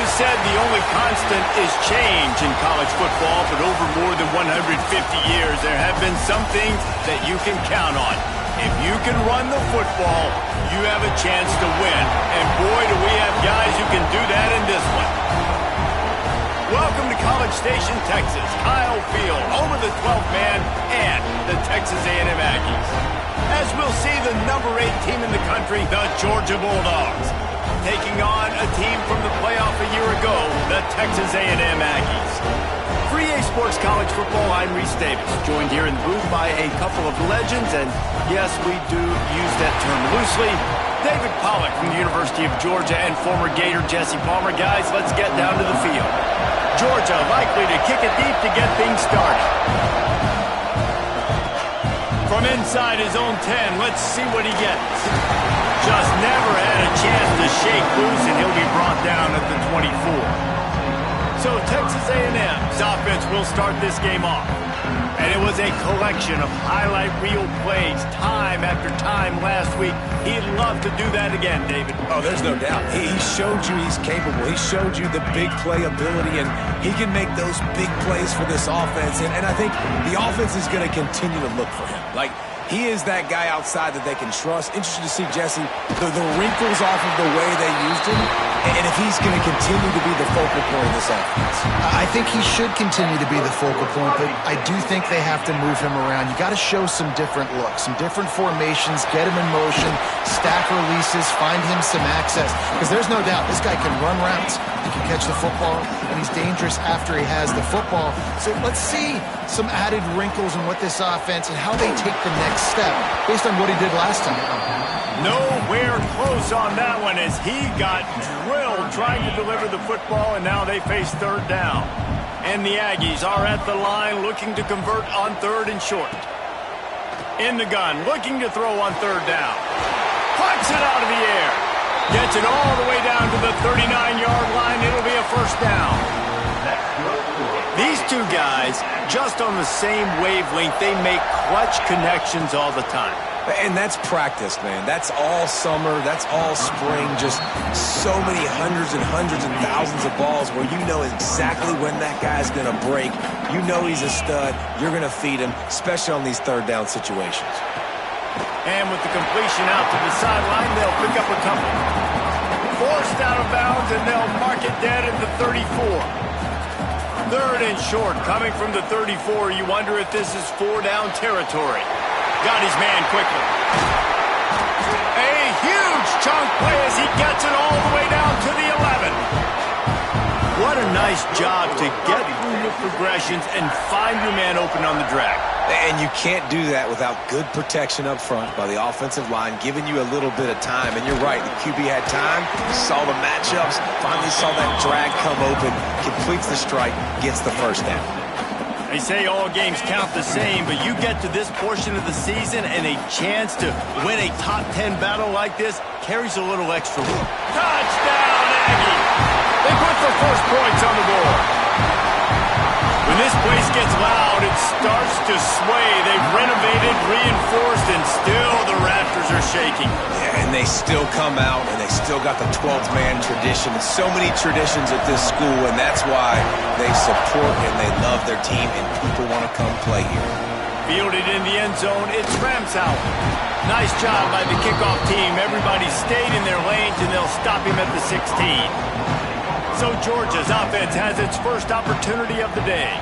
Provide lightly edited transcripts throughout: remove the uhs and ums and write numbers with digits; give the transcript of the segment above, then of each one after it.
always said the only constant is change in college football, but over more than 150 years, there have been some things that you can count on. If you can run the football, you have a chance to win. And boy, do we have guys who can do that in this one. Welcome to College Station, Texas. Kyle Field, home of the 12th man and the Texas A&M Aggies. As we'll see, the number 8 team in the country, the Georgia Bulldogs, taking on a team from the playoff a year ago, the Texas A&M Aggies. For EA Sports College Football, I'm Reese Davis, joined here in the booth by a couple of legends, and yes, we do use that term loosely. David Pollack from the University of Georgia and former Gator Jesse Palmer. Guys, let's get down to the field. Georgia likely to kick it deep to get things started. From inside his own 10, let's see what he gets. Just never had a chance to shake loose, and he'll be brought down at the 24. So Texas A&M's offense will start this game off. And it was a collection of highlight reel plays time after time last week. He'd love to do that again, David. Oh, there's no doubt. He showed you he's capable. He showed you the big play ability, and he can make those big plays for this offense. And I think the offense is going to continue to look for him. Like, he is that guy outside that they can trust. Interesting to see, Jesse, the wrinkles off of the way they used him, and if he's going to continue to be the focal point of this offense. I think he should continue to be the focal point, but I do think they have to move him around. You got to show some different looks, some different formations, get him in motion, stack releases, find him some access, because there's no doubt this guy can run routes, he can catch the football, and he's dangerous after he has the football. So let's see some added wrinkles in what this offense and how they take the next step based on what he did last time. Nowhere close on that one as he got drilled trying to deliver the football, and now they face third down. And the Aggies are at the line looking to convert on third and short. In the gun, looking to throw on third down. Plucks it out of the air. Gets it all the way down to the 39-yard line. It'll be a first down. These two guys, just on the same wavelength, they make clutch connections all the time. And that's practice, man. That's all summer. That's all spring. Just so many hundreds and thousands of balls where you know exactly when that guy's going to break. You know he's a stud. You're going to feed him, especially on these third down situations. And with the completion out to the sideline, they'll pick up a couple. Forced out of bounds, and they'll mark it dead at the 34. Third and short, coming from the 34. You wonder if this is 4-down territory. Got his man quickly. A huge chunk play as he gets it all the way down to the 11. What a nice job to get through your progressions and find your man open on the drag. And you can't do that without good protection up front by the offensive line, giving you a little bit of time. And you're right, the QB had time, saw the matchups, finally saw that drag come open, completes the strike, gets the first down. They say all games count the same, but you get to this portion of the season and a chance to win a top 10 battle like this carries a little extra weight. Touchdown, Aggie! They put the first points on the board. When this place gets loud, it starts to sway. They've renovated, reinforced, and still the rafters are shaking. Yeah, and they still come out, and they still got the 12th man tradition. So many traditions at this school, and that's why they support and they love their team, and people want to come play here. Fielded in the end zone, it's Ramsauer. Nice job by the kickoff team. Everybody stayed in their lanes, and they'll stop him at the 16. So Georgia's offense has its first opportunity of the day.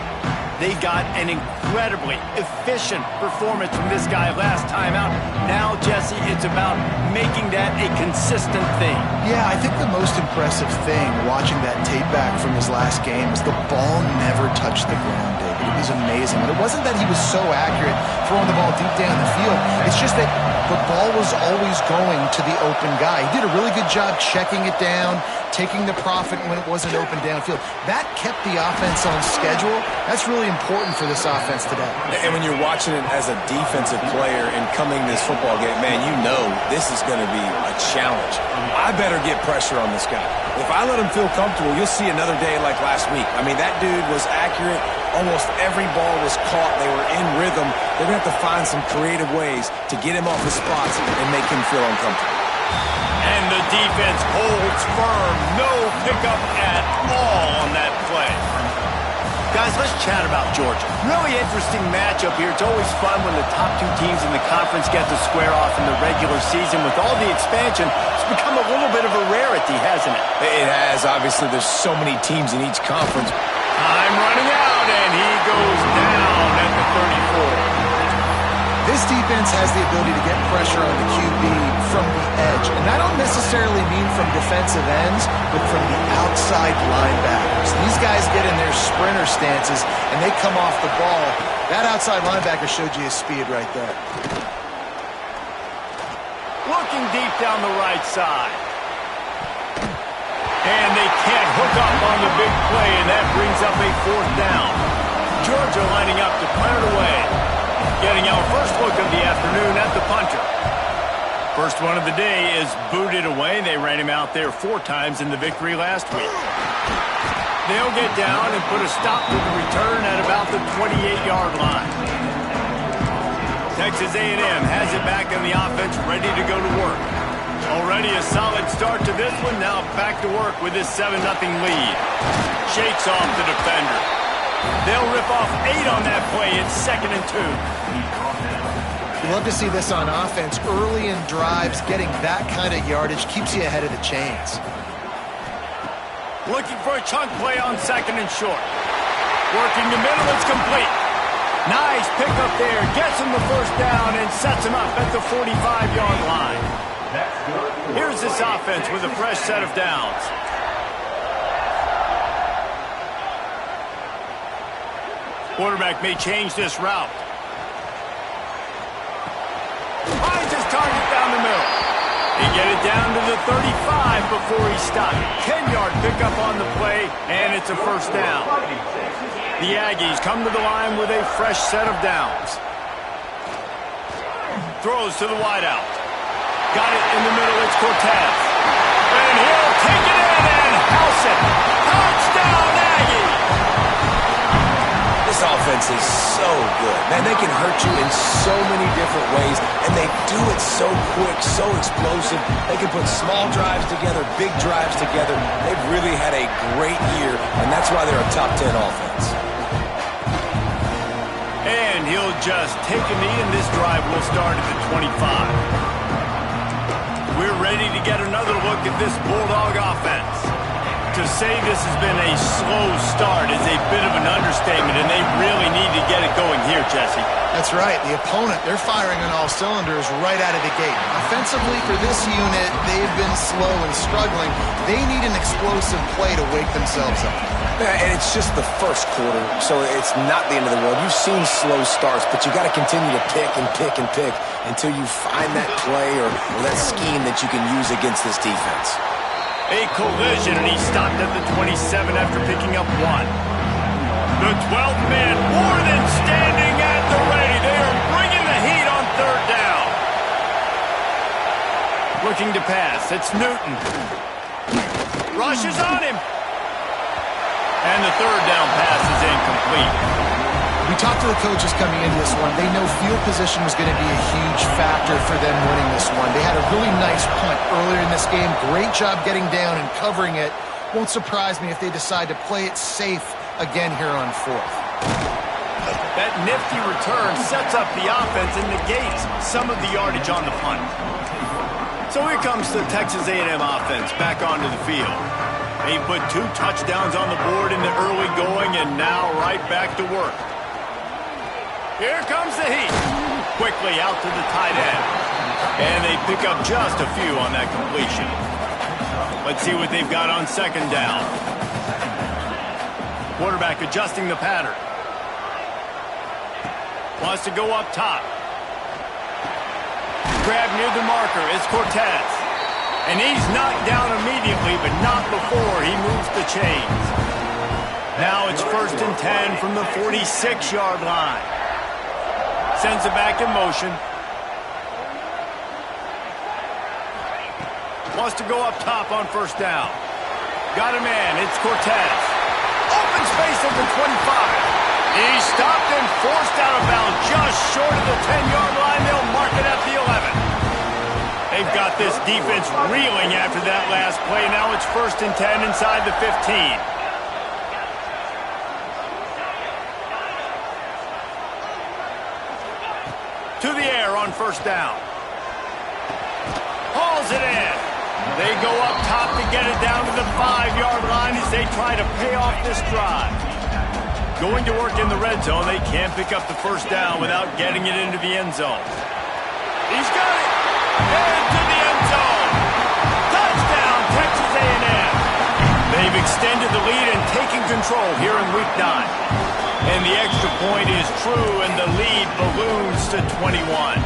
They got an incredibly efficient performance from this guy last time out. Now, Jesse, it's about making that a consistent thing. Yeah, I think the most impressive thing watching that tape back from his last game is the ball never touched the ground, David. It was amazing. But it wasn't that he was so accurate throwing the ball deep down the field. It's just that the ball was always going to the open guy. He did a really good job checking it down, taking the profit when it wasn't open downfield. That kept the offense on schedule. That's really important for this offense today. And when you're watching it as a defensive player and coming this football game, man, you know this is going to be a challenge. I better get pressure on this guy. If I let him feel comfortable, you'll see another day like last week. I mean, that dude was accurate. Almost every ball was caught. They were in rhythm. They're going to have to find some creative ways to get him off his spots and make him feel uncomfortable. And the defense holds firm. No pickup at all on that play. Guys, let's chat about Georgia. Really interesting matchup here. It's always fun when the top two teams in the conference get to square off in the regular season. With all the expansion, it's become a little bit of a rarity, hasn't it? It has. Obviously, there's so many teams in each conference. Time running out, and he goes down at the 34. This defense has the ability to get pressure on the QB from the edge. And I don't necessarily mean from defensive ends, but from the outside linebackers. These guys get in their sprinter stances, and they come off the ball. That outside linebacker showed you his speed right there. Looking deep down the right side. And they can't hook up on the big play, and that brings up a 4th down. Georgia lining up to punt it away. Getting our first look of the afternoon at the punter. First one of the day is booted away. They ran him out there 4 times in the victory last week. They'll get down and put a stop to the return at about the 28-yard line. Texas A&M has it back in the offense, ready to go to work. Already a solid start to this one. Now back to work with this 7-0 lead. Shakes off the defender. They'll rip off 8 on that play. It's 2nd and 2. You love to see this on offense. Early in drives, getting that kind of yardage keeps you ahead of the chains. Looking for a chunk play on 2nd and short. Working the middle, it's complete. Nice pickup there. Gets him the 1st down and sets him up at the 45-yard line. Here's this offense with a fresh set of downs. Quarterback may change this route. Finds his target down the middle. He get it down to the 35 before he stopped. 10-yard pickup on the play, and it's a 1st down. The Aggies come to the line with a fresh set of downs. Throws to the wideout. Got it in the middle, it's Cortez. And he'll take it in and house it. Touchdown, Aggies! This offense is so good. Man, they can hurt you in so many different ways, and they do it so quick, so explosive. They can put small drives together, big drives together. They've really had a great year, and that's why they're a top 10 offense. And he'll just take a knee, and this drive will start at the 25. We're ready to get another look at this Bulldog offense. To say this has been a slow start is a bit of an understatement, and they really need to get it going here, Jesse. That's right. The opponent, they're firing on all cylinders right out of the gate. Offensively, for this unit, they've been slow and struggling. They need an explosive play to wake themselves up. Yeah, and it's just the first quarter, so it's not the end of the world. You've seen slow starts, but you got to continue to pick and pick and pick until you find that play or that scheme that you can use against this defense. A collision, and he stopped at the 27 after picking up 1. The 12th man more than standing at the ready. They are bringing the heat on 3rd down. Looking to pass. It's Newton. Rushes on him. And the 3rd down pass is incomplete. We talked to the coaches coming into this one. They know field position was going to be a huge factor for them winning this one. They had a really nice punt earlier in this game. Great job getting down and covering it. Won't surprise me if they decide to play it safe again here on 4th. That nifty return sets up the offense and negates some of the yardage on the punt. So here comes the Texas A&M offense back onto the field. They put 2 touchdowns on the board in the early going, and now right back to work. Here comes the heat. Quickly out to the tight end. And they pick up just a few on that completion. Let's see what they've got on 2nd down. Quarterback adjusting the pattern. Wants to go up top. Grab near the marker is Cortez. And he's knocked down immediately, but not before he moves the chains. Now it's 1st and 10 from the 46-yard line. Sends it back in motion. Wants to go up top on 1st down. Got a man. It's Cortez. Open space at the 25. He's stopped and forced out of bounds just short of the 10-yard line. They'll mark it at the 11. They've got this defense reeling after that last play. Now it's 1st and 10 inside the 15. To the air on 1st down. Hauls it in. They go up top to get it down to the 5-yard line as they try to pay off this drive. Going to work in the red zone, they can't pick up the 1st down without getting it into the end zone. He's got it. Into the end zone. Touchdown, Texas A&M. They've extended the lead and taken control here in Week 9. And the extra point is true, and the lead balloons to 21.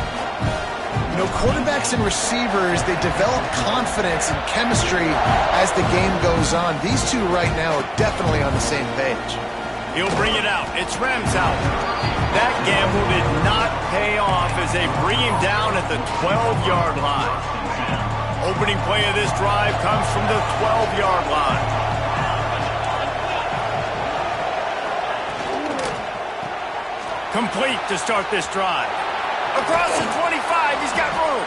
You know, quarterbacks and receivers, they develop confidence and chemistry as the game goes on. These two right now are definitely on the same page. He'll bring it out. It's Ramsauer. That gamble did not pay off as they bring him down at the 12-yard line. Opening play of this drive comes from the 12-yard line. Complete to start this drive. Across the 25, he's got room.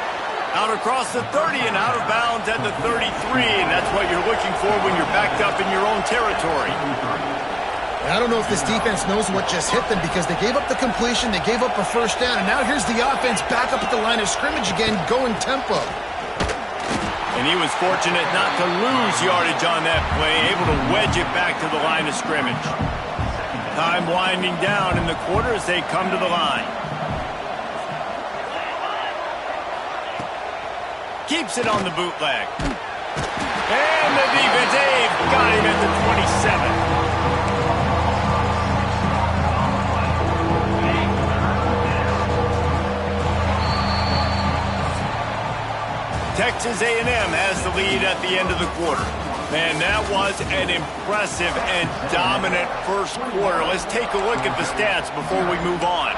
Out across the 30 and out of bounds at the 33, and that's what you're looking for when you're backed up in your own territory. I don't know if this defense knows what just hit them because they gave up the completion, they gave up a 1st down, and now here's the offense back up at the line of scrimmage again, going tempo. And he was fortunate not to lose yardage on that play, able to wedge it back to the line of scrimmage. Time winding down in the quarter as they come to the line. Keeps it on the bootleg. And the defense, they've got him at the 27. Texas A&M has the lead at the end of the quarter. Man, that was an impressive and dominant first quarter. Let's take a look at the stats before we move on.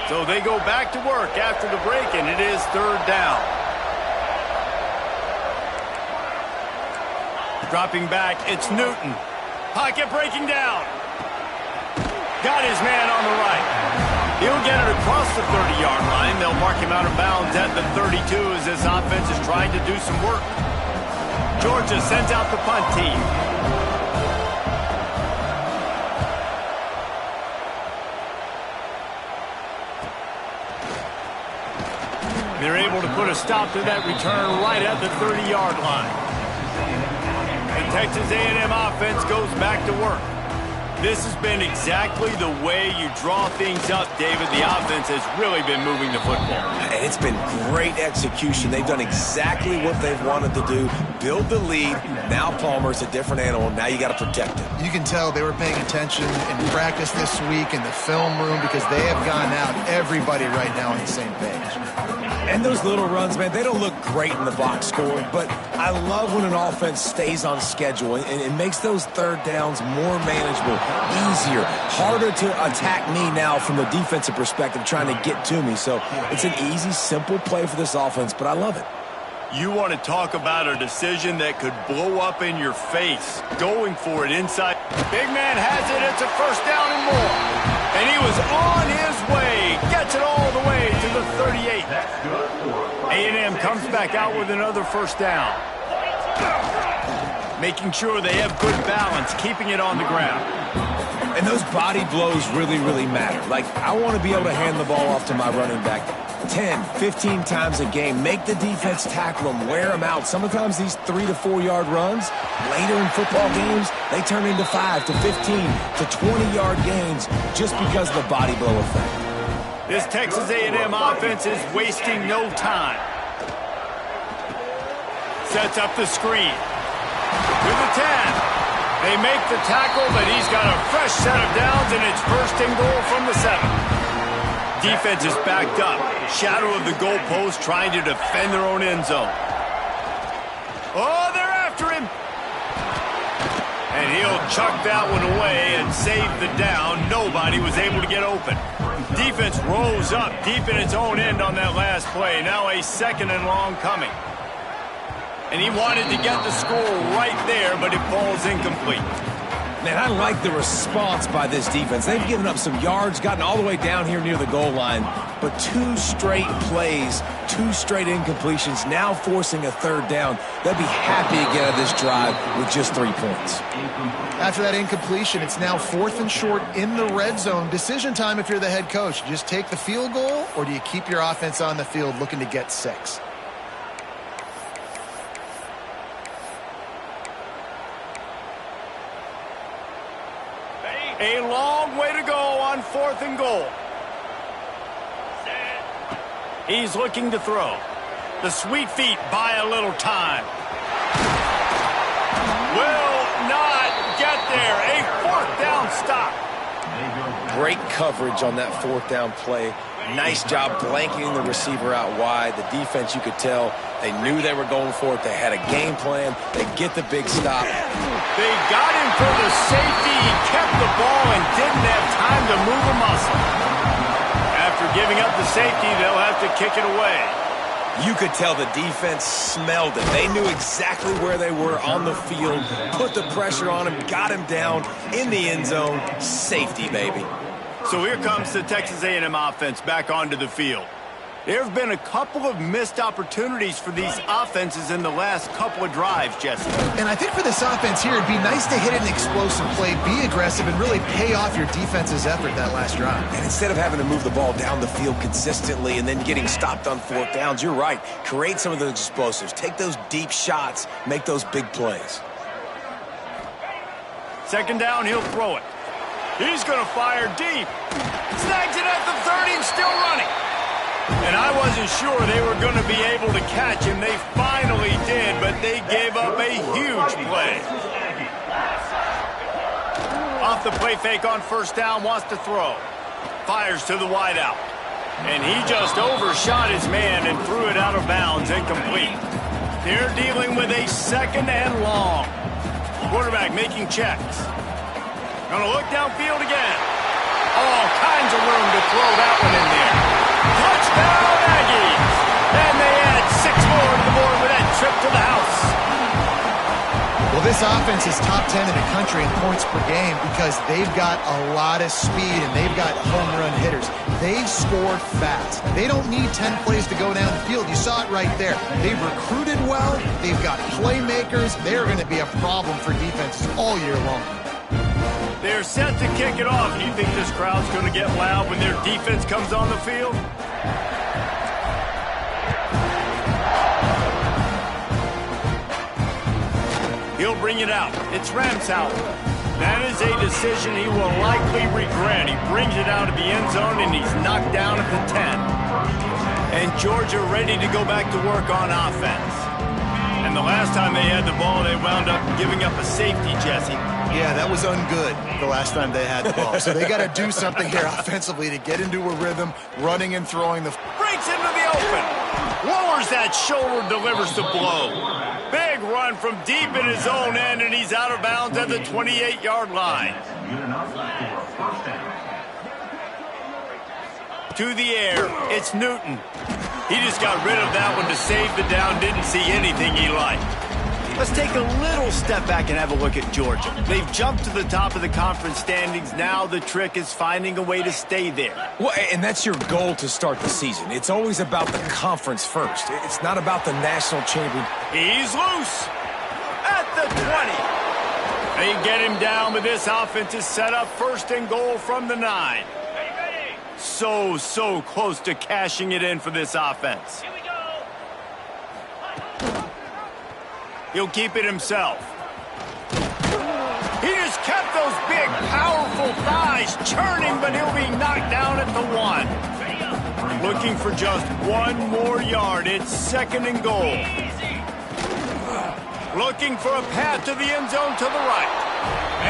So they go back to work after the break, and it is 3rd down. Dropping back, it's Newton. Pocket breaking down. Got his man on the right. He'll get it across the 30-yard line. They'll mark him out of bounds at the 32 as this offense is trying to do some work. Georgia sends out the punt team. They're able to put a stop to that return right at the 30-yard line. The Texas A&M offense goes back to work. This has been exactly the way you draw things up, David. The offense has really been moving the football. And it's been great execution. They've done exactly what they've wanted to do. Build the lead. Now Palmer's a different animal. Now you got to protect him. You can tell they were paying attention in practice this week in the film room because they have gone out, everybody right now on the same page. And those little runs, man, they don't look great in the box score, but I love when an offense stays on schedule and it makes those 3rd downs more manageable, easier, harder to attack me now from the defensive perspective trying to get to me. So it's an easy, simple play for this offense, but I love it. You want to talk about a decision that could blow up in your face. Going for it inside. Big man has it. It's a 1st down and more. And he was on his way. Gets it all the way to the 38. A&M comes back out with another 1st down. Making sure they have good balance, keeping it on the ground. And those body blows really, really matter. Like, I want to be able to hand the ball off to my running back 10, 15 times a game. Make the defense tackle them, wear them out. Sometimes these 3 to 4 yard runs, later in football games, they turn into 5 to 15 to 20-yard gains just because of the body blow effect. This Texas A&M offense is wasting no time. Sets up the screen. To the 10. They make the tackle, but he's got a fresh set of downs, and it's 1st and goal from the 7. Defense is backed up. Shadow of the goalpost trying to defend their own end zone. Oh, they're after him. And he'll chuck that one away and save the down. Nobody was able to get open. Defense rose up deep in its own end on that last play. Now a 2nd and long coming. And he wanted to get the score right there, but it falls incomplete. Man, I like the response by this defense. They've given up some yards, gotten all the way down here near the goal line, but 2 straight plays, 2 straight incompletions, now forcing a 3rd down. They'll be happy to get out of this drive with just 3 points. After that incompletion, it's now 4th and short in the red zone. Decision time if you're the head coach. Just take the field goal, or do you keep your offense on the field looking to get 6? A long way to go on 4th and goal. He's looking to throw. The sweet feet buy a little time. Will not get there. A 4th down stop. Great coverage on that 4th down play. Nice job blanketing the receiver out wide. The defense, you could tell, they knew they were going for it. They had a game plan. They get the big stop. They got him for the safety. He kept the ball and didn't have time to move a muscle. After giving up the safety, they'll have to kick it away. You could tell the defense smelled it. They knew exactly where they were on the field, put the pressure on him, got him down in the end zone. Safety, baby. So here comes the Texas A&M offense back onto the field. There have been a couple of missed opportunities for these offenses in the last couple of drives, Jesse. And I think for this offense here, it'd be nice to hit an explosive play, be aggressive, and really pay off your defense's effort that last drive. And instead of having to move the ball down the field consistently and then getting stopped on 4th downs, you're right. Create some of those explosives. Take those deep shots. Make those big plays. 2nd down, he'll throw it. He's going to fire deep. Snags it at the 30 and still running. And I wasn't sure they were going to be able to catch him. They finally did, but they gave up a huge play. Off the play fake on 1st down, wants to throw. Fires to the wideout. And he just overshot his man and threw it out of bounds, incomplete. They're dealing with a 2nd and long. Quarterback making checks. Gonna look downfield again. All kinds of room to throw that one in there. Touchdown, Aggies! And they add 6 more to the board with that trip to the house. Well, this offense is top 10 in the country in points per game because they've got a lot of speed and they've got home run hitters. They score fast. They don't need 10 plays to go down the field. You saw it right there. They've recruited well. They've got playmakers. They're going to be a problem for defenses all year long. They're set to kick it off. Do you think this crowd's going to get loud when their defense comes on the field? He'll bring it out. It's Ramsauer. That is a decision he will likely regret. He brings it out of the end zone, and he's knocked down at the 10. And Georgia ready to go back to work on offense. And the last time they had the ball, they wound up giving up a safety, Jesse. Yeah, that was ungood the last time they had the ball. So they got to do something here offensively to get into a rhythm, running and throwing the... Breaks into the open. Lowers that shoulder, delivers the blow. Big run from deep in his own end, and he's out of bounds at the 28-yard line. To the air, it's Newton. He just got rid of that one to save the down, didn't see anything he liked. Let's take a little step back and have a look at Georgia. They've jumped to the top of the conference standings. Now the trick is finding a way to stay there. Well, and that's your goal to start the season. It's always about the conference first. It's not about the national champion. He's loose at the 20. They get him down, but this offense is set up 1st and goal from the 9. So close to cashing it in for this offense. He'll keep it himself. He just kept those big, powerful thighs churning, but he'll be knocked down at the 1. Looking for just 1 more yard. It's 2nd and goal. Looking for a path to the end zone to the right.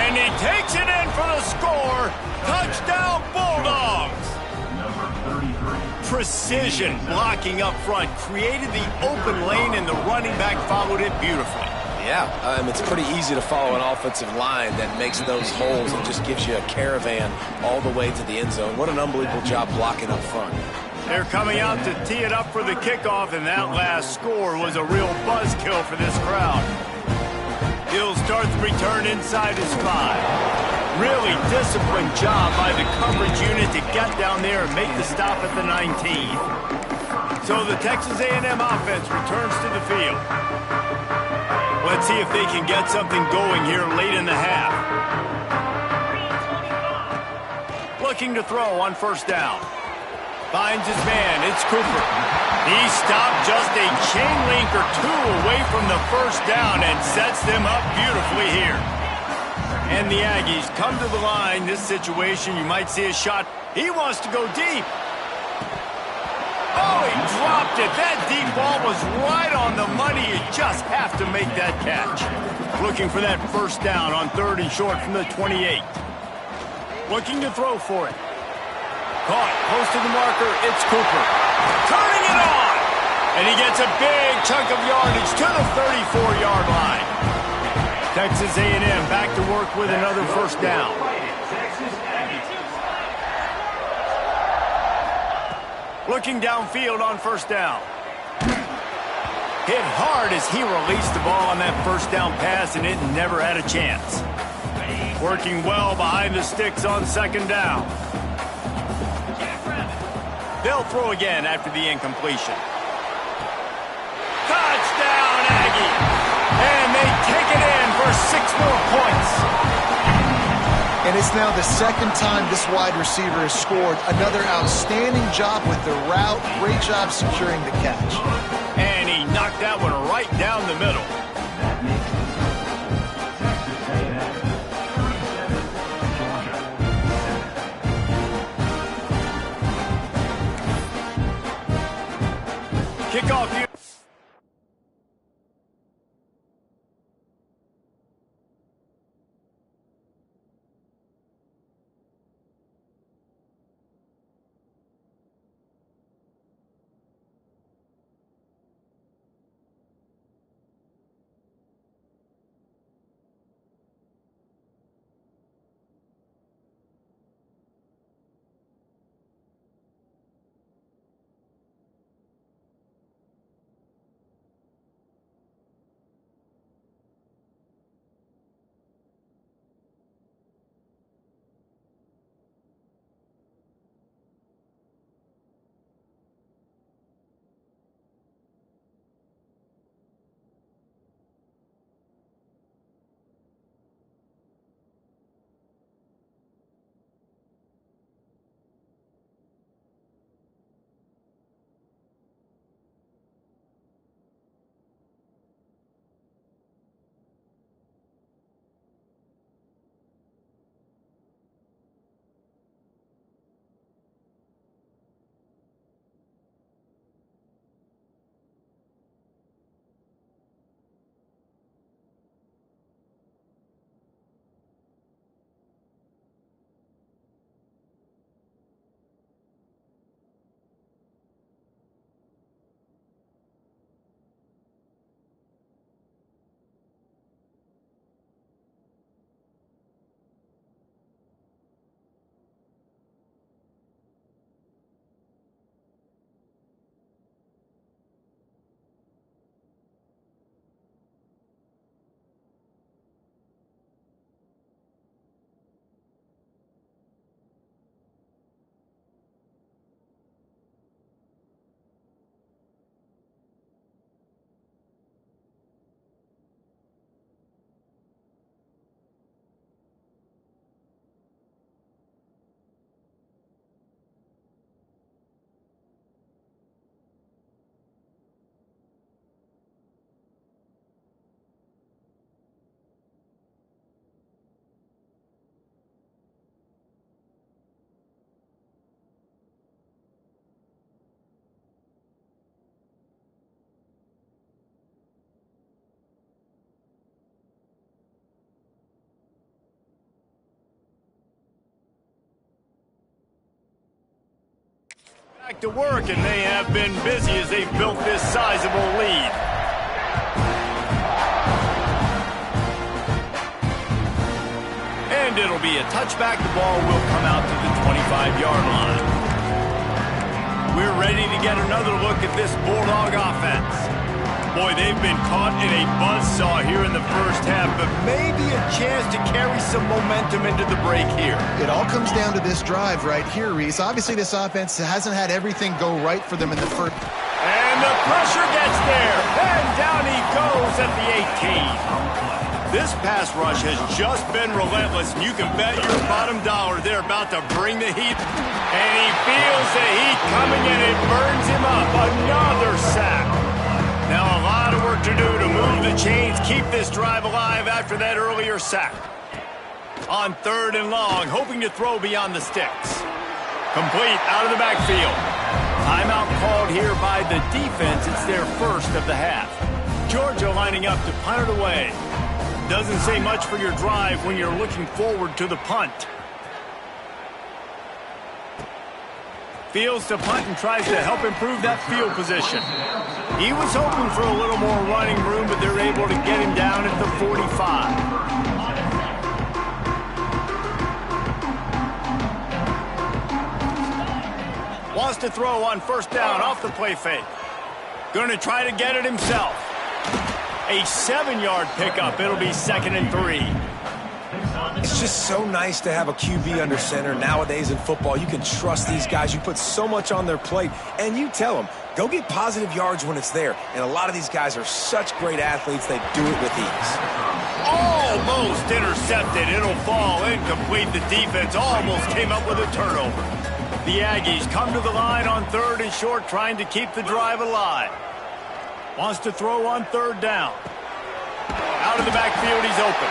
And he takes it in for the score. Touchdown, Bulldogs. Precision blocking up front created the open lane, and the running back followed it beautifully. Yeah, it's pretty easy to follow an offensive line that makes those holes and just gives you a caravan all the way to the end zone. What an unbelievable job blocking up front. They're coming out to tee it up for the kickoff, and that last score was a real buzzkill for this crowd. He'll start the return inside his 5. Really disciplined job by the coverage unit to get down there and make the stop at the 19. So the Texas A&M offense returns to the field. Let's see if they can get something going here late in the half. Looking to throw on first down. Finds his man. It's Cooper. He stopped just a chain link or two away from the first down and sets them up beautifully here. And the Aggies come to the line. This situation, you might see a shot. He wants to go deep. Oh, he dropped it. That deep ball was right on the money. You just have to make that catch. Looking for that first down on 3rd and short from the 28. Looking to throw for it. Caught, close to the marker. It's Cooper. Turning it on. And he gets a big chunk of yardage to the 34-yard line. Texas A&M back to work with another first down. Looking downfield on first down. Hit hard as he released the ball on that first down pass, and it never had a chance. Working well behind the sticks on 2nd down. They'll throw again after the incompletion. Touchdown, Aggie! And they take it in for 6 more points. And it's now the 2nd time this wide receiver has scored. Another outstanding job with the route. Great job securing the catch. And he knocked that one right down the middle. Kickoff here. Back to work, and they have been busy as they've built this sizable lead. And it'll be a touchback. The ball will come out to the 25-yard line. We're ready to get another look at this Bulldog offense. Boy, they've been caught in a buzzsaw here in the first half, but maybe a chance to carry some momentum into the break here. It all comes down to this drive right here, Reese. Obviously, this offense hasn't had everything go right for them in the first. And the pressure gets there, and down he goes at the 18. This pass rush has just been relentless, and you can bet your bottom dollar they're about to bring the heat. And he feels the heat coming, and it burns him up. Another sack. Now a lot of work to do to move the chains, keep this drive alive after that earlier sack. On 3rd and long, hoping to throw beyond the sticks. Complete out of the backfield. Timeout called here by the defense. It's their first of the half. Georgia lining up to punt it away. Doesn't say much for your drive when you're looking forward to the punt. Fields to punt and tries to help improve that field position. He was hoping for a little more running room, but they're able to get him down at the 45. Wants to throw on 1st down off the play fake. Going to try to get it himself. A 7-yard pickup. It'll be 2nd and 3. It's just so nice to have a QB under center. Nowadays in football, you can trust these guys. You put so much on their plate, and you tell them, go get positive yards when it's there. And a lot of these guys are such great athletes, they do it with ease. Almost intercepted. It'll fall incomplete. The defense almost came up with a turnover. The Aggies come to the line on 3rd and short, trying to keep the drive alive. Wants to throw on 3rd down. Out of the backfield, he's open.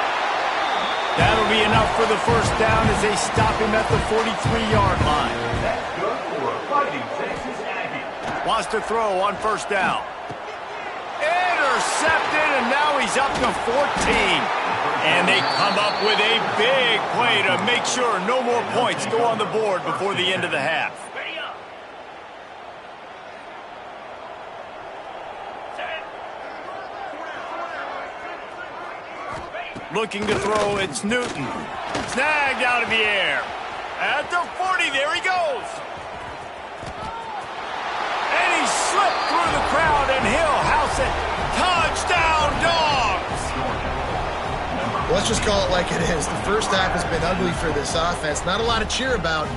That'll be enough for the 1st down as they stop him at the 43-yard line. That's good for a Fighting Texas Aggie. Wants to throw on 1st down. Intercepted, and now he's up to 14. And they come up with a big play to make sure no more points go on the board before the end of the half. Looking to throw, it's Newton. Snagged out of the air. At the 40, there he goes. And he slipped through the crowd, and he'll house it. Touchdown, Dogs! Let's just call it like it is. The first half has been ugly for this offense. Not a lot to cheer about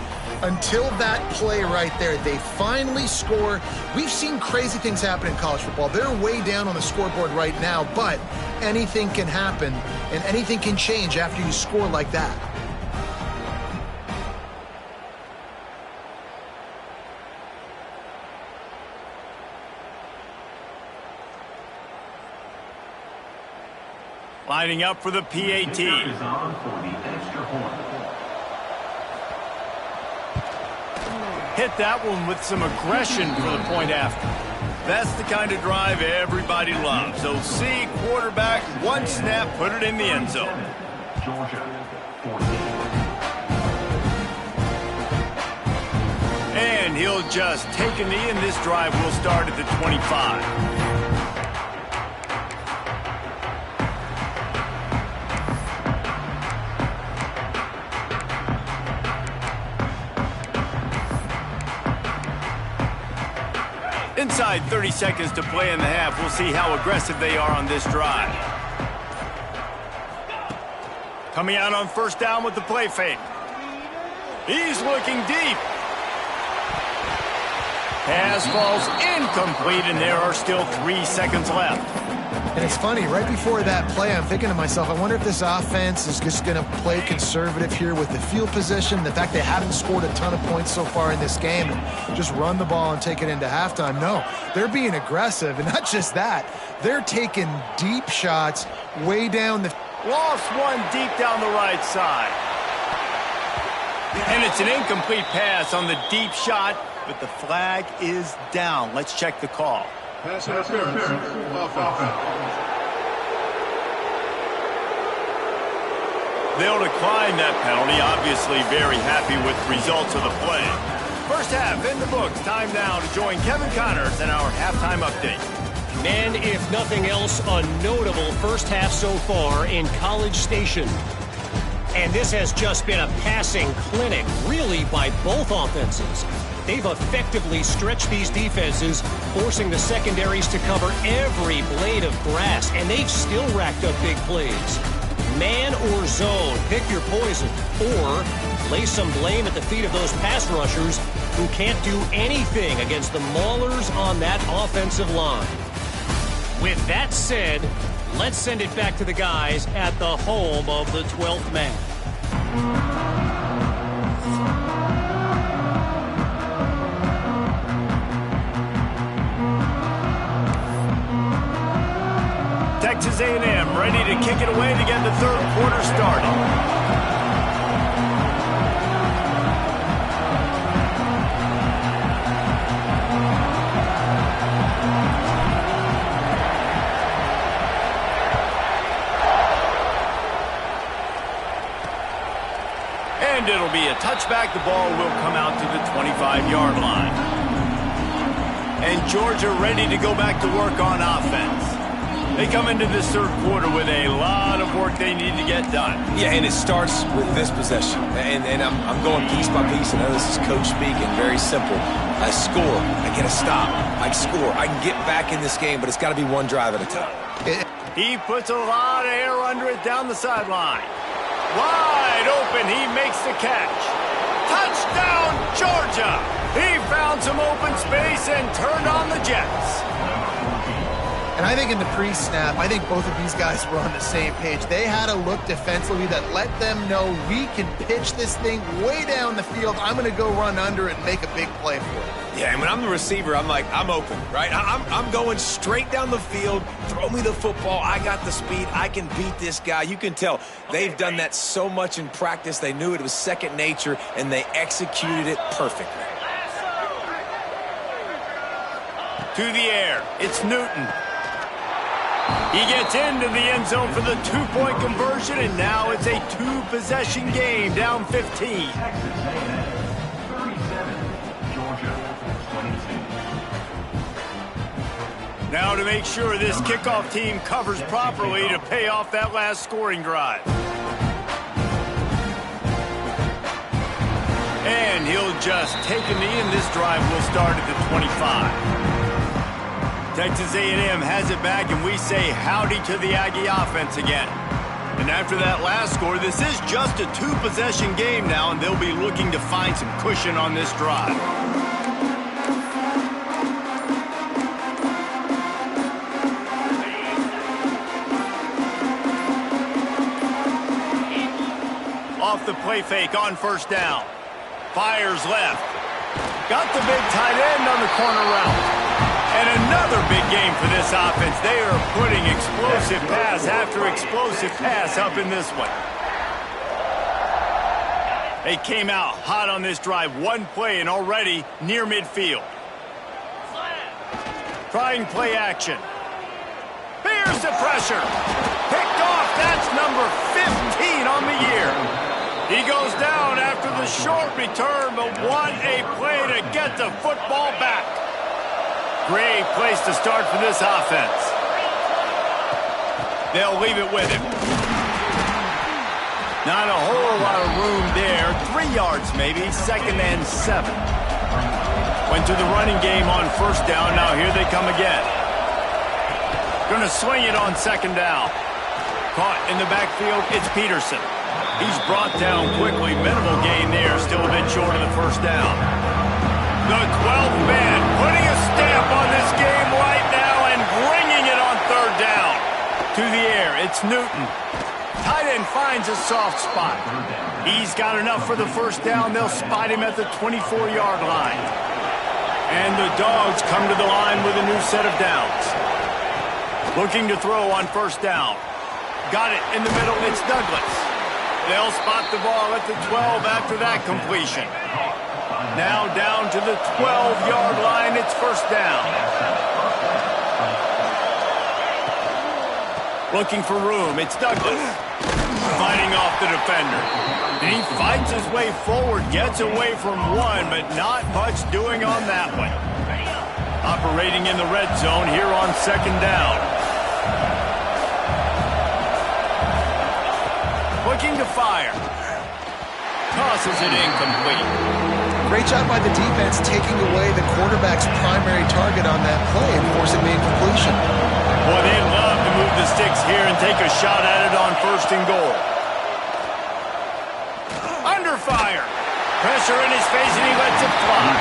until that play right there. They finally score. We've seen crazy things happen in college football. They're way down on the scoreboard right now, but anything can happen, and anything can change after you score like that. Lining up for the PAT. Hit that one with some aggression for the point after. That's the kind of drive everybody loves. So see quarterback, one snap, put it in the end zone. And he'll just take a knee, and this drive will start at the 25. Inside 30 seconds to play in the half. We'll see how aggressive they are on this drive. Coming out on 1st down with the play fake. He's looking deep. Pass falls incomplete, and there are still 3 seconds left. And it's funny, right before that play, I'm thinking to myself, I wonder if this offense is just going to play conservative here with the field position, the fact they haven't scored a ton of points so far in this game, and just run the ball and take it into halftime. No, they're being aggressive, and not just that, they're taking deep shots way down the... Lost one deep down the right side. And it's an incomplete pass on the deep shot, but the flag is down. Let's check the call. Pass interference. They'll decline that penalty. Obviously very happy with the results of the play. First half in the books. Time now to join Kevin Connors in our halftime update. And if nothing else, a notable first half so far in College Station. And this has just been a passing clinic, really, by both offenses. they've effectively stretched these defenses, forcing the secondaries to cover every blade of grass, and they've still racked up big plays. Man or zone, pick your poison, or lay some blame at the feet of those pass rushers who can't do anything against the maulers on that offensive line. With that said, let's send it back to the guys at the home of the 12th man. Texas A&M ready to kick it away to get the third quarter started. And it'll be a touchback. The ball will come out to the 25-yard line. And Georgia ready to go back to work on offense. They come into this third quarter with a lot of work they need to get done. Yeah, and it starts with this possession. And I'm going piece by piece. I know this is coach speaking. Very simple. I score. I get a stop. I score. I can get back in this game, but it's got to be one drive at a time. He puts a lot of air under it down the sideline. Wide open. He makes the catch. Touchdown, Georgia. He found some open space and turned on the Jets. And I think in the pre-snap, I think both of these guys were on the same page. They had a look defensively that let them know we can pitch this thing way down the field. I'm going to go run under it and make a big play for it. Yeah, and when I'm the receiver, I'm like, I'm open, right? I'm going straight down the field. Throw me the football. I got the speed. I can beat this guy. You can tell they've done that so much in practice. They knew it was second nature, and they executed it perfectly. To the air. It's Newton. He gets into the end zone for the two-point conversion, and now it's a two-possession game, down 15. Now to make sure this kickoff team covers properly to pay off that last scoring drive. And he'll just take a knee, and this drive will start at the 25. Texas A&M has it back, and we say howdy to the Aggie offense again. And after that last score, this is just a two-possession game now, and they'll be looking to find some cushion on this drive. Off the play fake on first down. Fires left. Got the big tight end on the corner route. And another big game for this offense. They are putting explosive pass after explosive pass up in this one. They came out hot on this drive. One play and already near midfield. Trying play action. Here's the pressure. Picked off. That's number 15 on the year. He goes down after the short return, but what a play to get the football back. Great place to start for this offense. They'll leave it with him. Not a whole lot of room there. 3 yards maybe, 2nd and 7. Went to the running game on first down. Now here they come again. Going to swing it on 2nd down. Caught in the backfield, it's Peterson. He's brought down quickly. Minimal gain there, still a bit short of the first down. The 12th man putting a stamp on this game right now and bringing it on 3rd down. To the air, it's Newton. Tight end finds a soft spot. He's got enough for the first down. They'll spot him at the 24-yard line. And the Dogs come to the line with a new set of downs. Looking to throw on first down. Got it in the middle, it's Douglas. They'll spot the ball at the 12 after that completion. Now down to the 12-yard line, it's first down. Looking for room, it's Douglas. Fighting off the defender. And he fights his way forward, gets away from one, but not much doing on that one. Operating in the red zone here on 2nd down. Looking to fire. Tosses it incomplete. Great job by the defense taking away the quarterback's primary target on that play and forcing the incompletion. Boy, they love to move the sticks here and take a shot at it on 1st and goal. Under fire. Pressure in his face, and he lets it fly.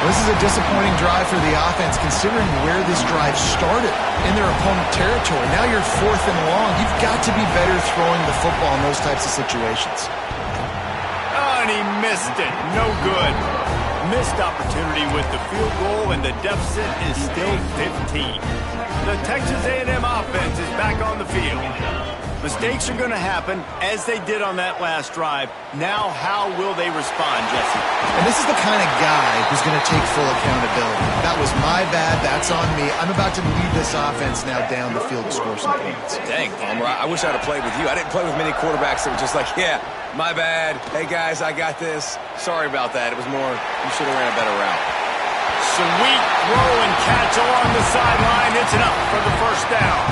This is a disappointing drive for the offense, considering where this drive started, in their opponent territory. Now you're 4th and long. You've got to be better throwing the football in those types of situations. Oh, and he missed it. No good. Missed opportunity with the field goal, and the deficit is still 15. The Texas A&M offense is back on the field. Mistakes are going to happen, as they did on that last drive. Now, how will they respond, Jesse? And this is the kind of guy who's going to take full accountability. That was my bad. That's on me. I'm about to lead this offense now down the field to score some points. Dang, Palmer, I wish I'd have played with you. I didn't play with many quarterbacks that were just like, yeah, my bad. Hey, guys, I got this. Sorry about that. It was more, you should have ran a better route. Sweet throw and catch along the sideline. It's enough for the 1st down.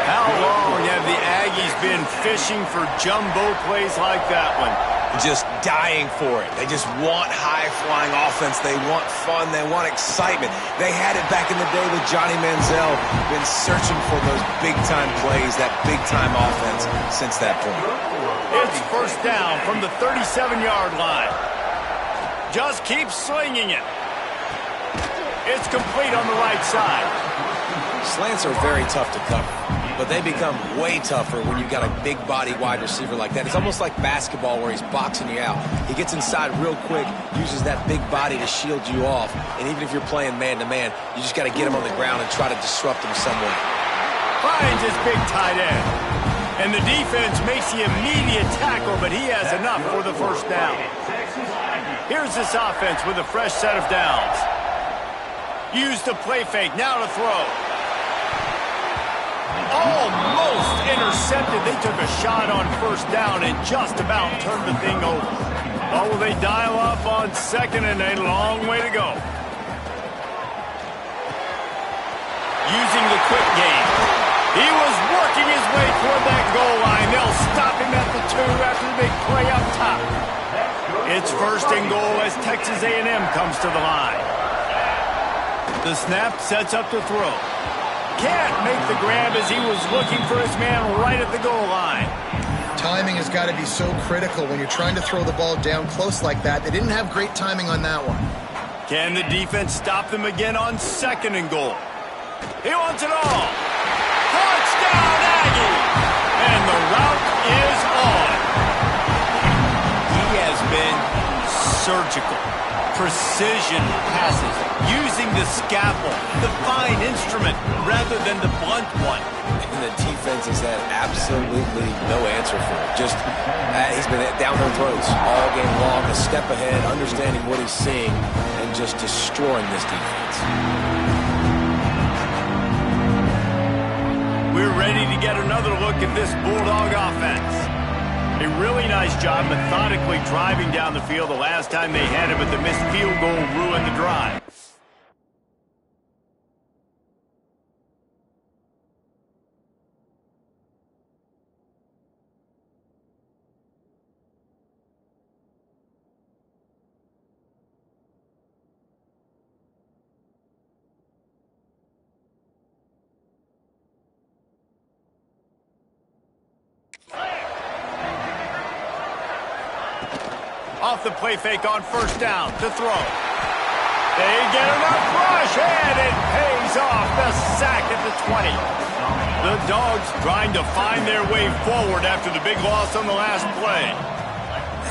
How long have the Aggies been fishing for jumbo plays like that one? Just dying for it. They just want high-flying offense. They want fun. They want excitement. They had it back in the day with Johnny Manziel. Been searching for those big-time plays, that big-time offense since that point. It's 1st down from the 37-yard line. Just keep slinging it. It's complete on the right side. Slants are very tough to cover, but they become way tougher when you've got a big-body wide receiver like that. It's almost like basketball where he's boxing you out. He gets inside real quick, uses that big body to shield you off, and even if you're playing man-to-man, you just got to get him on the ground and try to disrupt him some way. Finds his big tight end. And the defense makes the immediate tackle, but he has enough for the 1st down. Here's this offense with a fresh set of downs. Use the play fake, now to throw. Almost intercepted. They took a shot on 1st down and just about turned the thing over. Oh, will they dial up on 2nd and a long way to go. Using the quick game. He was working his way toward that goal line. They'll stop him at the 2 after the big play up top. It's 1st and goal as Texas A&M comes to the line. The snap sets up to throw. Can't make the grab as he was looking for his man right at the goal line. Timing has got to be so critical when you're trying to throw the ball down close like that. They didn't have great timing on that one. Can the defense stop them again on 2nd and goal? He wants it all. Touchdown, Aggie! And the route is on. He has been surgical. Precision passes, using the scalpel, the fine instrument, rather than the blunt one. And the defense has had absolutely no answer for it. Just, he's been down their throats all game long, a step ahead, understanding what he's seeing, and just destroying this defense. We're ready to get another look at this Bulldog offense. A really nice job methodically driving down the field the last time they had it, but the missed field goal ruined the drive. Off the play fake on 1st down to throw. They get enough rush, and it pays off. The sack at the 20. The Dogs trying to find their way forward after the big loss on the last play.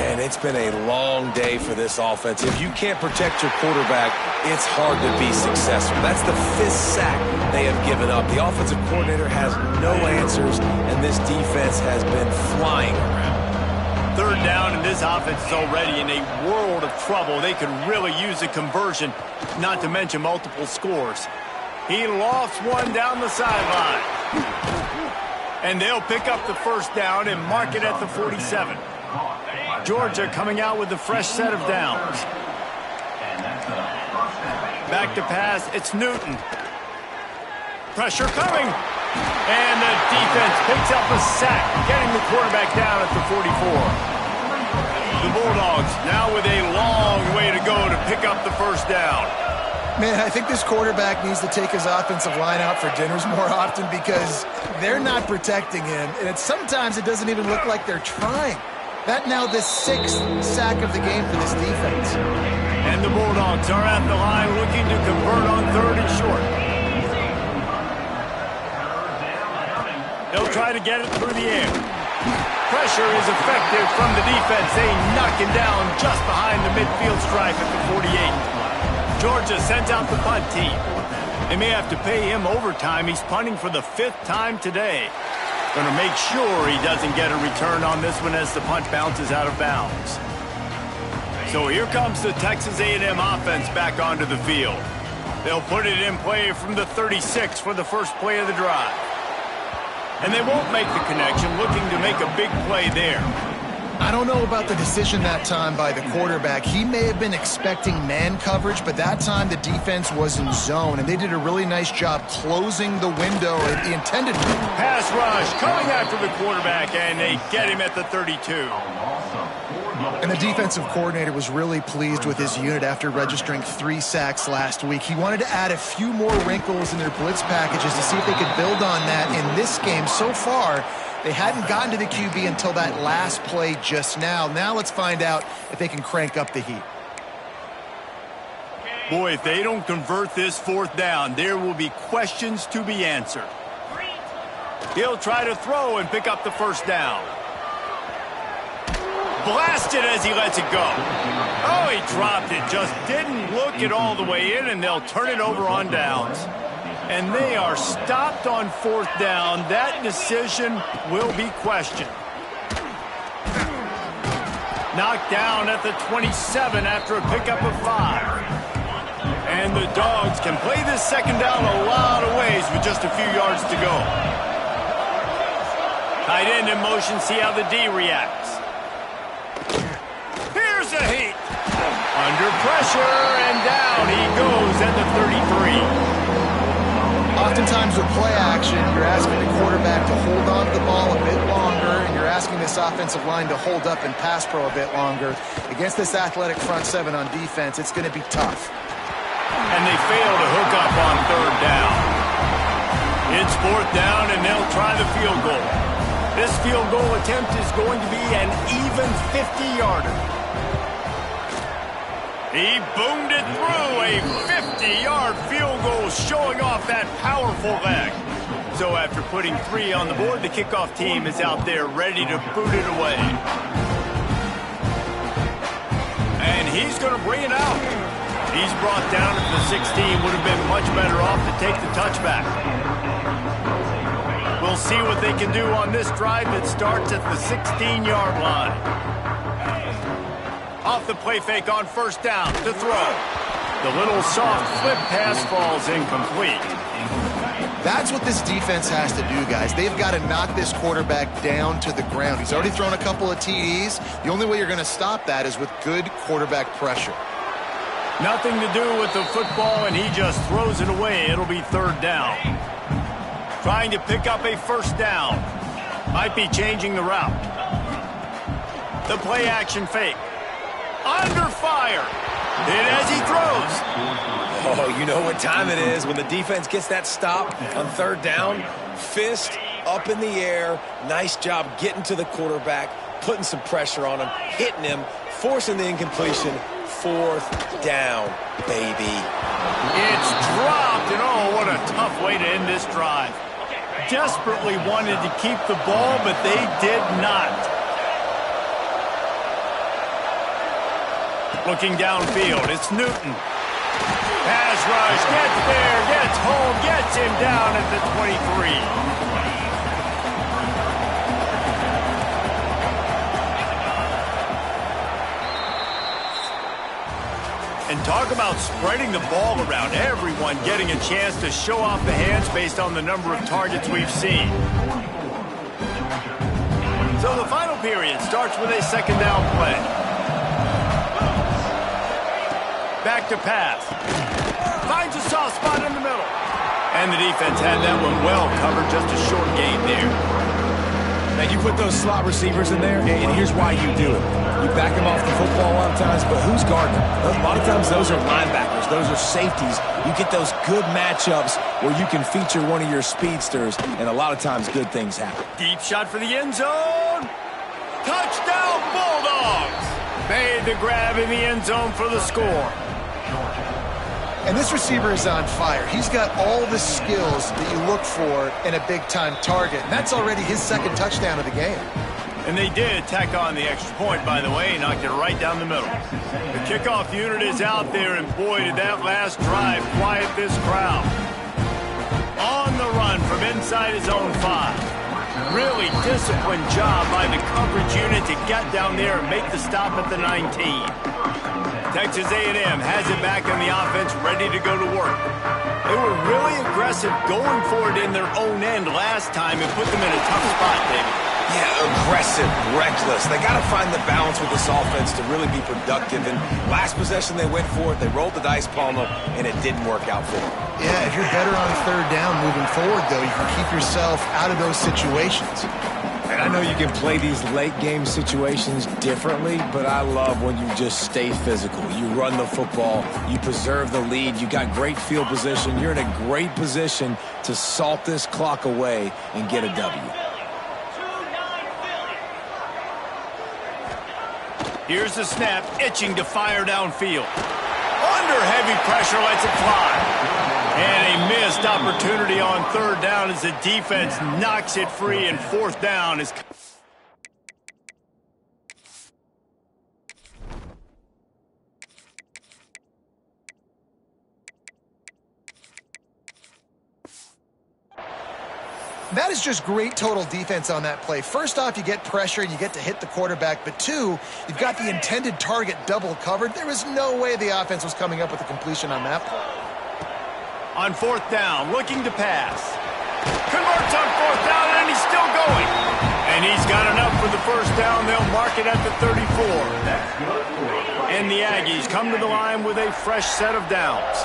And it's been a long day for this offense. If you can't protect your quarterback, it's hard to be successful. That's the 5th sack they have given up. The offensive coordinator has no answers, and this defense has been flying around. 3rd down, and this offense is already in a world of trouble. They could really use a conversion, not to mention multiple scores. He lost one down the sideline. And they'll pick up the 1st down and mark it at the 47. Georgia coming out with a fresh set of downs. Back to pass, it's Newton. Pressure coming. And the defense picks up a sack, getting the quarterback down at the 44. The Bulldogs now with a long way to go to pick up the first down. Man, I think this quarterback needs to take his offensive line out for dinners more often because they're not protecting him. And sometimes it doesn't even look like they're trying. That now the 6th sack of the game for this defense. And the Bulldogs are at the line looking to convert on 3rd and short. They'll try to get it through the air. Pressure is effective from the defense. They knock him down just behind the midfield stripe at the 48. Georgia sends out the punt team. They may have to pay him overtime. He's punting for the 5th time today. Going to make sure he doesn't get a return on this one as the punt bounces out of bounds. So here comes the Texas A&M offense back onto the field. They'll put it in play from the 36 for the first play of the drive. And they won't make the connection, looking to make a big play there. I don't know about the decision that time by the quarterback. He may have been expecting man coverage, but that time the defense was in zone, and they did a really nice job closing the window at the intended window. Pass rush coming after the quarterback, and they get him at the 32. And the defensive coordinator was really pleased with his unit after registering 3 sacks last week. He wanted to add a few more wrinkles in their blitz packages to see if they could build on that in this game. So far, they hadn't gotten to the QB until that last play just now. Now let's find out if they can crank up the heat. Boy, if they don't convert this 4th down, there will be questions to be answered. He'll try to throw and pick up the first down. Blasted as he lets it go. Oh, he dropped it. Just didn't look it all the way in, and they'll turn it over on downs. And they are stopped on 4th down. That decision will be questioned. Knocked down at the 27 after a pickup of 5. And the Dogs can play this 2nd down a lot of ways with just a few yards to go. Tight end in motion, see how the D reacts. Here's a heat. Under pressure, and down he goes at the 33. Oftentimes with play action, you're asking the quarterback to hold on to the ball a bit longer, and you're asking this offensive line to hold up in pass pro a bit longer. Against this athletic front 7 on defense, it's going to be tough. And they fail to hook up on 3rd down. It's 4th down, and they'll try the field goal. This field goal attempt is going to be an even 50-yarder. He boomed it through, a 50-yard field goal showing off that powerful leg. So after putting 3 on the board, the kickoff team is out there ready to boot it away. And he's going to bring it out. He's brought down at the 16, would have been much better off to take the touchback. We'll see what they can do on this drive that starts at the 16-yard line. Off the play fake on 1st down to throw. The little soft flip pass falls incomplete. That's what this defense has to do, guys. They've got to knock this quarterback down to the ground. He's already thrown a couple of TDs. The only way you're going to stop that is with good quarterback pressure. Nothing to do with the football, and he just throws it away. It'll be 3rd down. Trying to pick up a 1st down. Might be changing the route. The play action fake. Under fire. Hit as he throws. Oh, you know what time it is when the defense gets that stop on 3rd down. Fist up in the air. Nice job getting to the quarterback, putting some pressure on him, hitting him, forcing the incompletion. 4th down, baby. It's dropped, and oh, what a tough way to end this drive. Desperately wanted to keep the ball, but they did not. Looking downfield, it's Newton. Pass rush, gets there, gets home, gets him down at the 23. And talk about spreading the ball around. Everyone getting a chance to show off the hands based on the number of targets we've seen. So the final period starts with a 2nd down play. Back to pass. Finds a soft spot in the middle. And the defense had that one well covered. Just a short gain there. Now, you put those slot receivers in there, and here's why you do it. You back them off the football a lot of times, but who's guarding them? A lot of times those are linebackers. Those are safeties. You get those good matchups where you can feature one of your speedsters, and a lot of times good things happen. Deep shot for the end zone. Touchdown, Bulldogs! Made the grab in the end zone for the score. And this receiver is on fire. He's got all the skills that you look for in a big-time target. And that's already his second touchdown of the game. And they did tack on the extra point, by the way, knocked it right down the middle. The kickoff unit is out there, and boy, did that last drive quiet this crowd. On the run from inside his own 5. Really disciplined job by the coverage unit to get down there and make the stop at the 19. Texas A&M has it back in the offense, ready to go to work. They were really aggressive going for it in their own end last time and put them in a tough spot, David. Yeah, aggressive, reckless. They got to find the balance with this offense to really be productive. And last possession they went for it. They rolled the dice, Palmer, and it didn't work out for them. Yeah, if you're better on third down moving forward, though, you can keep yourself out of those situations. And I know you can play these late-game situations differently, but I love when you just stay physical. You run the football. You preserve the lead. You got great field position. You're in a great position to salt this clock away and get a W. Here's the snap, itching to fire downfield. Under heavy pressure, lets it fly. And a missed opportunity on third down as the defense knocks it free, and fourth down is... That is just great total defense on that play. First off, you get pressure and you get to hit the quarterback. But two, you've got the intended target double covered. There was no way the offense was coming up with a completion on that play. On fourth down, looking to pass. Converts on fourth down, and he's still going. And he's got enough for the first down. They'll mark it at the 34. And the Aggies come to the line with a fresh set of downs.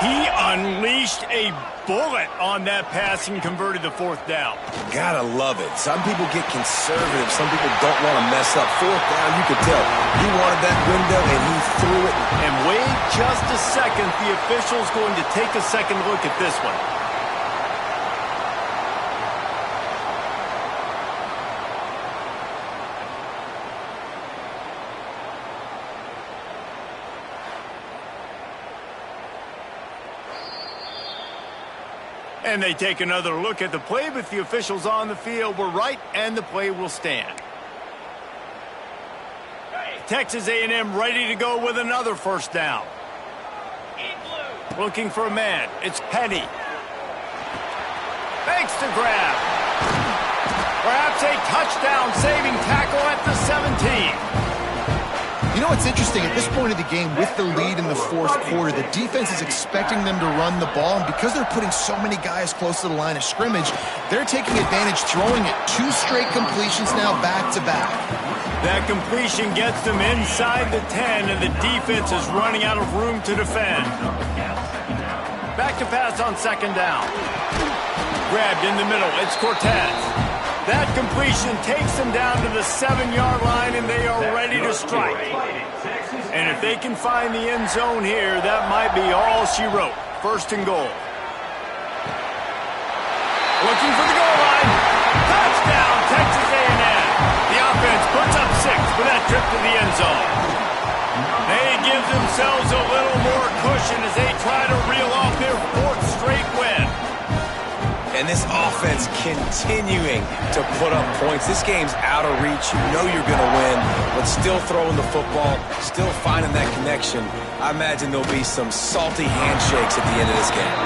He unleashed a bullet on that pass and converted the fourth down. Gotta love it. Some people get conservative. Some people don't want to mess up. Fourth down, you could tell. He wanted that window, and he threw it. And wait just a second. The official's going to take a second look at this one. And they take another look at the play, but the officials on the field were right, and the play will stand. Texas A&M ready to go with another first down. Looking for a man. It's Penny. Makes the grab. Perhaps a touchdown-saving tackle at the 17. You know what's interesting? At this point of the game, with the lead in the fourth quarter, the defense is expecting them to run the ball, and because they're putting so many guys close to the line of scrimmage, they're taking advantage, throwing it 2 straight completions now back-to-back. That completion gets them inside the 10, and the defense is running out of room to defend. Back to pass on second down. Grabbed in the middle. It's Cortez. That completion takes them down to the 7-yard line, and they are ready to strike. And if they can find the end zone here, that might be all she wrote. First and goal. Looking for the goal line. Touchdown, Texas A&M. The offense puts up 6 for that trip to the end zone. They give themselves a little more cushion as they try to reel off their 4th straight win. And this offense continuing to put up points. This game's out of reach. You know you're going to win, but still throwing the football, still finding that connection. I imagine there'll be some salty handshakes at the end of this game.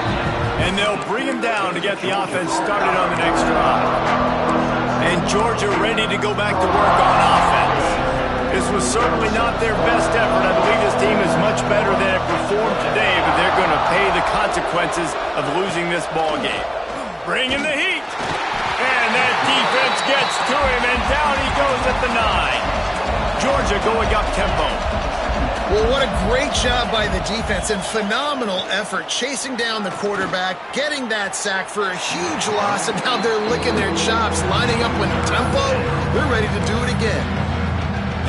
And they'll bring him down to get the offense started on the next drive. And Georgia ready to go back to work on offense. This was certainly not their best effort. I believe this team is much better than it performed today, but they're going to pay the consequences of losing this ball game. Bringing the heat. And that defense gets to him, and down he goes at the 9. Georgia going up tempo. Well, what a great job by the defense and phenomenal effort chasing down the quarterback, getting that sack for a huge loss, and now they're licking their chops, lining up with tempo. They're ready to do it again.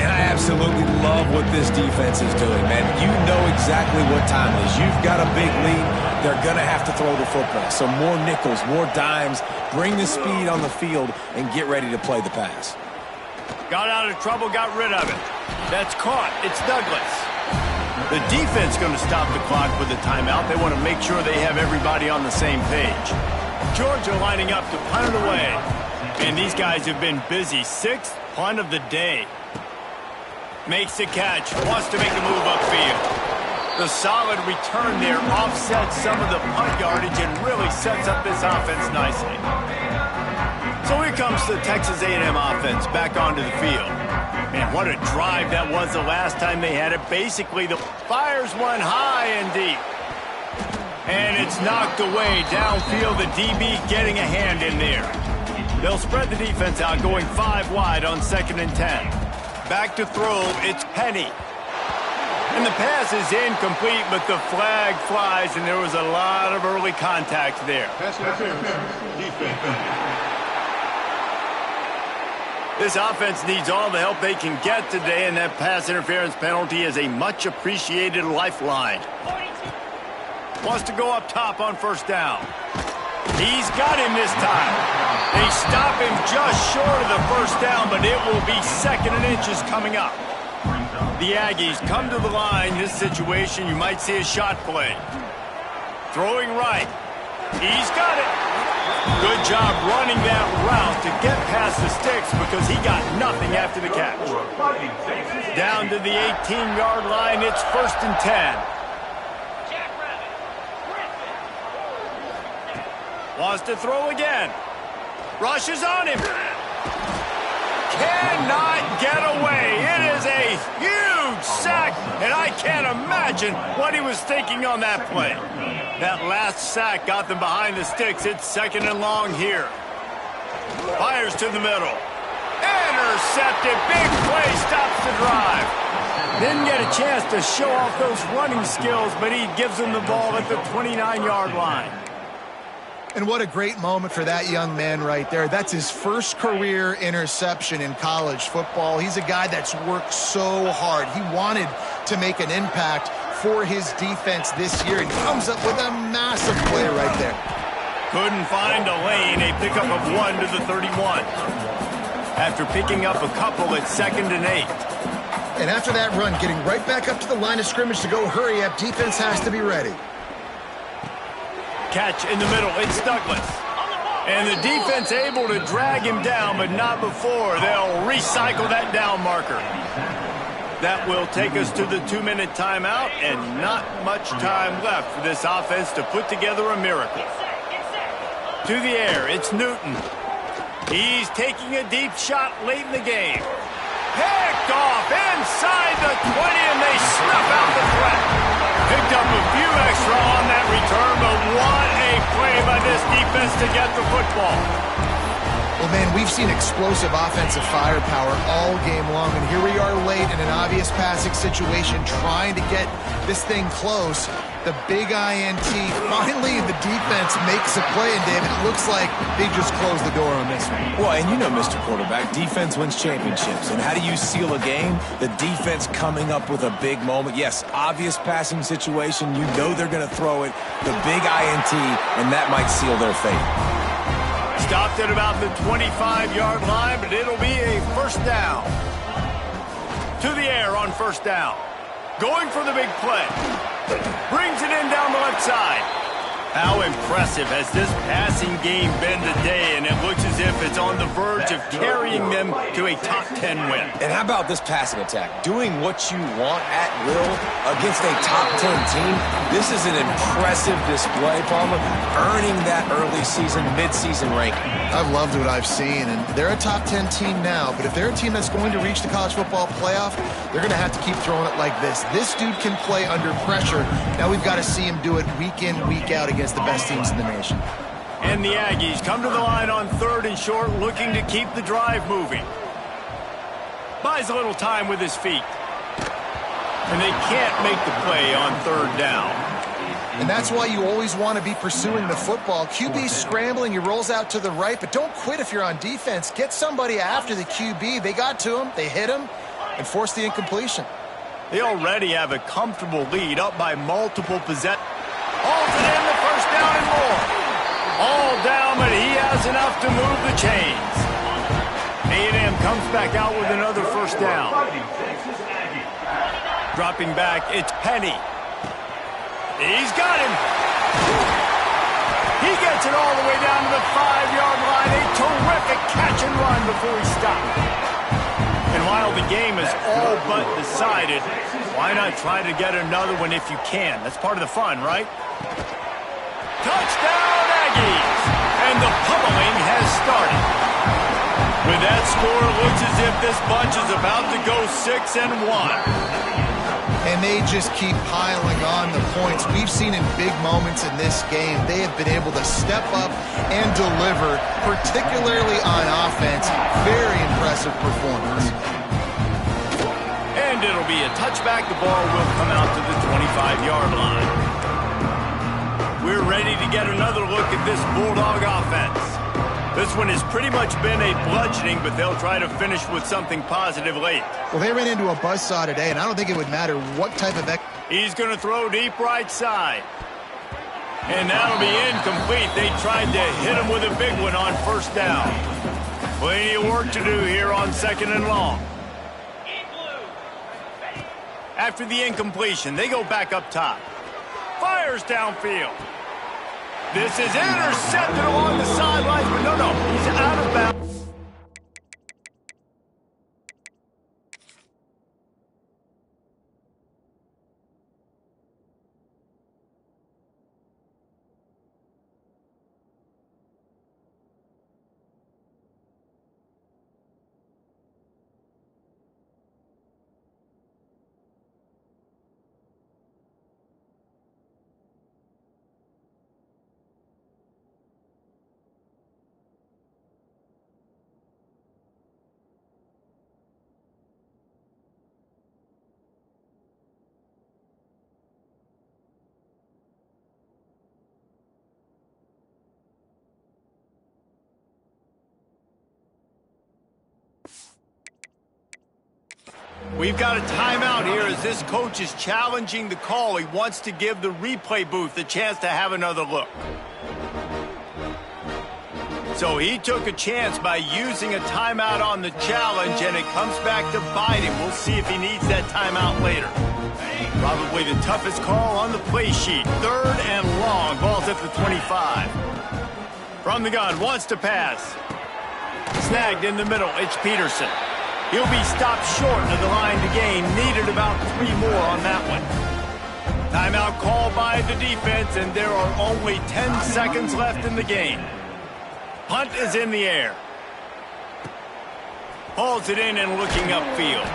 And I absolutely love what this defense is doing, man. You know exactly what time it is. You've got a big lead. They're going to have to throw the football. So more nickels, more dimes, bring the speed on the field, and get ready to play the pass. Got out of trouble, got rid of it. That's caught. It's Douglas. The defense going to stop the clock with a timeout. They want to make sure they have everybody on the same page. Georgia lining up to punt it away. And these guys have been busy. 6th punt of the day. Makes the catch. Wants to make a move upfield. The solid return there offsets some of the punt yardage and really sets up this offense nicely. So here comes the Texas A&M offense back onto the field. Man, what a drive that was the last time they had it. Basically, the fires one high and deep. And it's knocked away downfield. The DB getting a hand in there. They'll spread the defense out, going 5 wide on 2nd and 10. Back to throw, it's Penny. And the pass is incomplete, but the flag flies, and there was a lot of early contact there. This offense needs all the help they can get today, and that pass interference penalty is a much-appreciated lifeline. Wants to go up top on 1st down. He's got him this time. They stop him just short of the 1st down, but it will be 2nd and inches coming up. The Aggies come to the line. This situation, you might see a shot play. Throwing right. He's got it. Good job running that route to get past the sticks because he got nothing after the catch. Down to the 18-yard line, it's 1st and 10. Wants to throw again. Rushes on him. Cannot get away. It is a huge sack, and I can't imagine what he was thinking on that play. That last sack got them behind the sticks. It's 2nd and long here. Fires to the middle. Intercepted. Big play stops the drive. Didn't get a chance to show off those running skills, but he gives them the ball at the 29-yard line. And what a great moment for that young man right there. That's his first career interception in college football. He's a guy that's worked so hard. He wanted to make an impact for his defense this year, and comes up with a massive play right there. Couldn't find a lane. A pickup of 1 to the 31. After picking up a couple at 2nd and 8. And after that run, getting right back up to the line of scrimmage to go hurry up, defense has to be ready. Catch in the middle. It's Douglas. And the defense able to drag him down, but not before. They'll recycle that down marker. That will take us to the 2-minute timeout, and not much time left for this offense to put together a miracle. To the air, it's Newton. He's taking a deep shot late in the game. Picked off inside the 20, and they snuff out the threat. Picked up a few extra on that return, but what a play by this defense to get the football. Well, man, we've seen explosive offensive firepower all game long, and here we are late in an obvious passing situation trying to get this thing close. The big INT, finally the defense makes a play, and David, it looks like they just closed the door on this one. Well, and you know, Mr. Quarterback, defense wins championships. And how do you seal a game? The defense coming up with a big moment. Yes, obvious passing situation. You know they're going to throw it. The big INT, and that might seal their fate. Stopped at about the 25-yard line, but it'll be a 1st down. To the air on 1st down. Going for the big play. Brings it in down the left side. How impressive has this passing game been today, and it looks as if it's on the verge of carrying them to a top 10 win. And how about this passing attack? Doing what you want at will against a top 10 team. This is an impressive display, Palmer, earning that early season, mid-season ranking. I've loved what I've seen, and they're a top 10 team now, but if they're a team that's going to reach the college football playoff, they're going to have to keep throwing it like this. This dude can play under pressure. Now we've got to see him do it week in, week out against the best teams in the nation. And the Aggies come to the line on 3rd and short, looking to keep the drive moving. Buys a little time with his feet. And they can't make the play on third down. And that's why you always want to be pursuing the football. QB's scrambling, he rolls out to the right, but don't quit if you're on defense. Get somebody after the QB. They got to him, they hit him, and forced the incompletion. They already have a comfortable lead, up by multiple possessions. Hauls it in, the first down and more. All down, but he has enough to move the chains. A&M comes back out with another first down. Dropping back, it's Penny. He's got him. He gets it all the way down to the 5-yard line. A terrific catch and run before he stopped. And while the game is all but decided, why not try to get another one if you can? That's part of the fun, right? Touchdown, Aggies! And the pummeling has started. With that score, it looks as if this bunch is about to go 6-1. And they just keep piling on the points. We've seen in big moments in this game, they have been able to step up and deliver, particularly on offense. Very impressive performance. And it'll be a touchback. The ball will come out to the 25-yard line. We're ready to get another look at this Bulldog offense. This one has pretty much been a bludgeoning, but they'll try to finish with something positive late. Well, they ran into a buzzsaw today, and I don't think it would matter what type of... He's going to throw deep right side. And that'll be incomplete. They tried to hit him with a big one on first down. Plenty of work to do here on 2nd and long. After the incompletion, they go back up top. Fires downfield. This is intercepted along the sidelines, but no, he's out of bounds. We've got a timeout here as this coach is challenging the call. He wants to give the replay booth a chance to have another look. So he took a chance by using a timeout on the challenge, and it comes back to bite him. We'll see if he needs that timeout later. Probably the toughest call on the play sheet. 3rd and long. Ball's at the 25. From the gun, wants to pass. Snagged in the middle. It's Peterson. He'll be stopped short of the line to gain. Needed about 3 more on that one. Timeout called by the defense, and there are only 10 seconds left in the game. Punt is in the air. Hauls it in and looking upfield.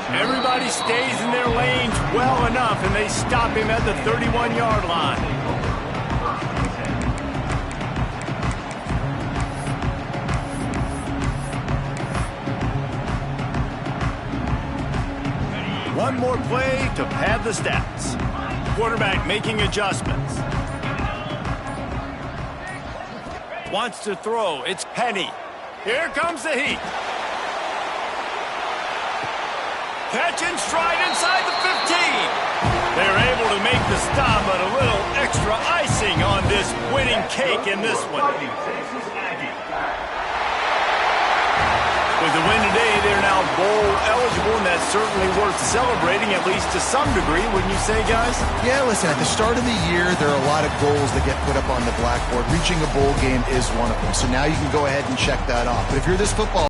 Everybody stays in their lanes well enough, and they stop him at the 31-yard line. One more play to pad the stats. Quarterback making adjustments. Wants to throw. It's Penny. Here comes the heat. Catch and stride inside the 15. They're able to make the stop, but a little extra icing on this winning cake in this one. With the win today, they're now bowl eligible, and that's certainly worth celebrating, at least to some degree, wouldn't you say, guys? Yeah, listen, at the start of the year, there are a lot of goals that get put up on the blackboard. Reaching a bowl game is one of them. So now you can go ahead and check that off. But if you're this football